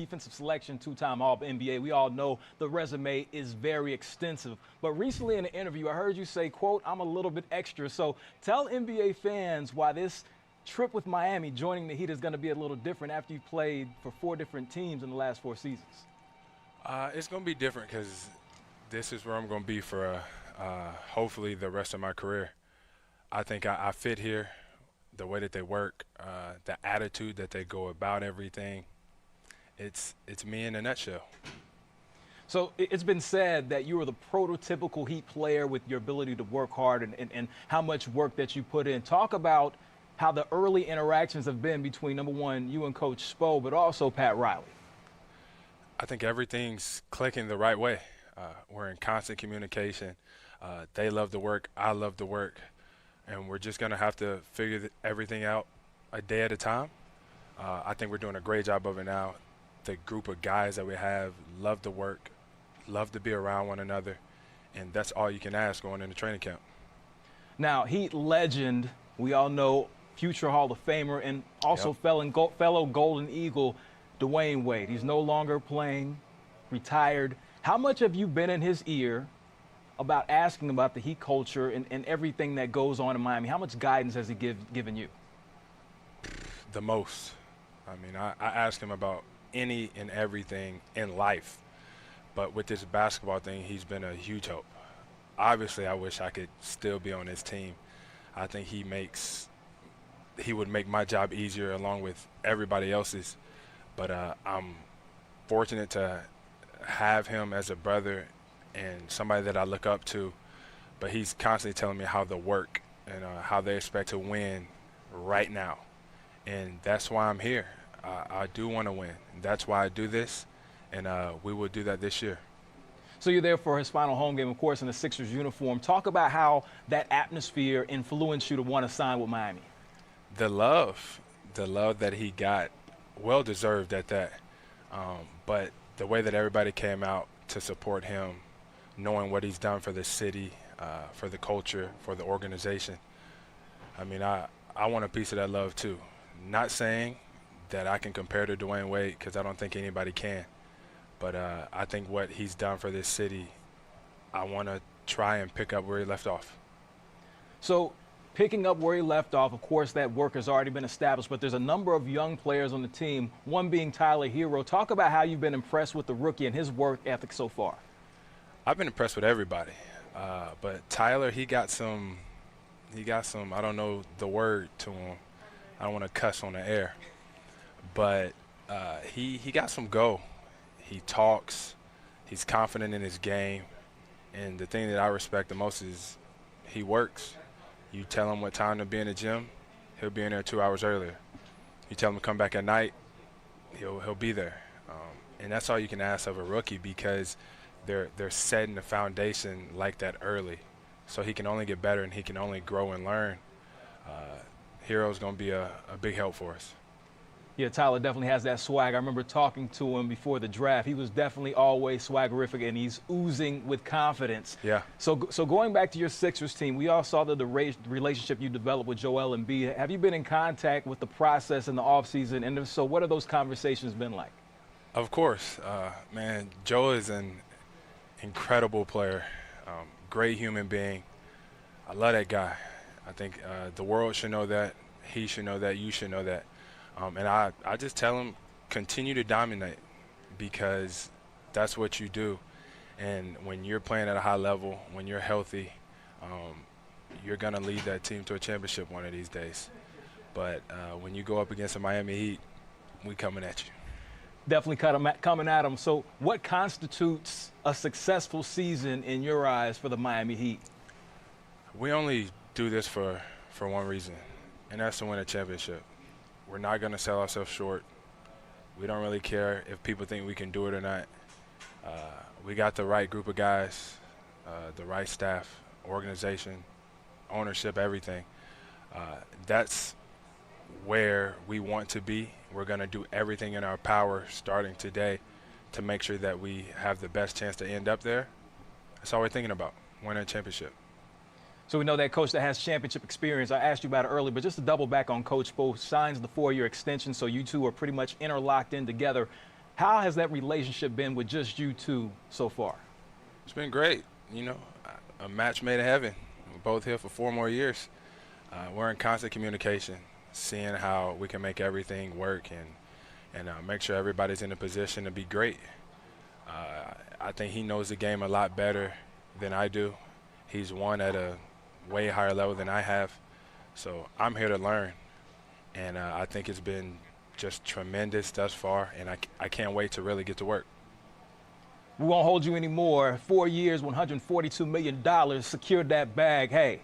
Defensive selection, two-time All-NBA. We all know the resume is very extensive. But recently in an interview, I heard you say, quote, "I'm a little bit extra." So tell NBA fans why this trip with Miami, joining the Heat, is going to be a little different after you played for 4 different teams in the last 4 seasons. It's going to be different because this is where I'm going to be for hopefully the rest of my career. I think I fit here, the way that they work, the attitude that they go about everything. It's me in a nutshell. So it's been said that you are the prototypical Heat player with your ability to work hard and how much work that you put in. Talk about how the early interactions have been between, number one, you and Coach Spo, but also Pat Riley. I think everything's clicking the right way. We're in constant communication. They love the work. I love the work. And we're just going to have to figure everything out a day at a time. I think we're doing a great job of it now. The group of guys that we have love the work, love to be around one another, and that's all you can ask going into training camp. Now, Heat legend, we all know, future Hall of Famer, and also fellow Golden Eagle, Dwyane Wade. He's no longer playing, retired. How much have you been in his ear about asking about the Heat culture and everything that goes on in Miami? How much guidance has he given you? The most. I mean, I ask him about any and everything in life, but with this basketball thing, he's been a huge help. Obviously, I wish I could still be on his team. I think he would make my job easier along with everybody else's, but I'm fortunate to have him as a brother and somebody that I look up to, but he's constantly telling me how to work and how they expect to win right now, and that's why I'm here. I do want to win. That's why I do this, and we will do that this year. So you're there for his final home game, of course, in the Sixers uniform. Talk about how that atmosphere influenced you to want to sign with Miami. The love that he got, well deserved at that. But the way that everybody came out to support him, knowing what he's done for the city, for the culture, for the organization. I mean, I want a piece of that love too. Not saying that I can compare to Dwyane Wade, because I don't think anybody can. But I think what he's done for this city, I want to try and pick up where he left off. So picking up where he left off, of course, that work has already been established, but there's a number of young players on the team, one being Tyler Hero. Talk about how you've been impressed with the rookie and his work ethic so far. I've been impressed with everybody. But Tyler, he got some, I don't know the word to him. I don't want to cuss on the air. But he got some go. He talks. He's confident in his game. And the thing that I respect the most is he works. You tell him what time to be in the gym, he'll be in there 2 hours earlier. You tell him to come back at night, he'll be there. And that's all you can ask of a rookie, because they're setting the foundation like that early. So he can only get better and he can only grow and learn. Hero's going to be a big help for us. Yeah, Tyler definitely has that swag. I remember talking to him before the draft. He was definitely always swaggerific, and he's oozing with confidence. Yeah. So going back to your Sixers team, we all saw the relationship you developed with Joel Embiid. Have you been in contact with the process in the offseason? And if so, what have those conversations been like? Of course. Man, Joe is an incredible player, great human being. I love that guy. I think the world should know that. He should know that. You should know that. And I just tell him, continue to dominate, because that's what you do. And when you're playing at a high level, when you're healthy, you're going to lead that team to a championship one of these days. But when you go up against the Miami Heat, we coming at you. Definitely coming at them. So what constitutes a successful season in your eyes for the Miami Heat? We only do this for one reason, and that's to win a championship. We're not going to sell ourselves short. We don't really care if people think we can do it or not. We got the right group of guys, the right staff, organization, ownership, everything. That's where we want to be. We're going to do everything in our power starting today to make sure that we have the best chance to end up there. That's all we're thinking about, winning a championship. So we know that coach that has championship experience. I asked you about it earlier, but just to double back on Coach Spo, signs the 4-year extension, so you two are pretty much interlocked in together. How has that relationship been with just you two so far? It's been great. You know, a match made in heaven. We're both here for 4 more years. We're in constant communication, seeing how we can make everything work and make sure everybody's in a position to be great. I think he knows the game a lot better than I do. He's won at a way higher level than I have. So I'm here to learn. And I think it's been just tremendous thus far, and I can't wait to really get to work. We won't hold you anymore. 4 years, $142 million, secured that bag. Hey,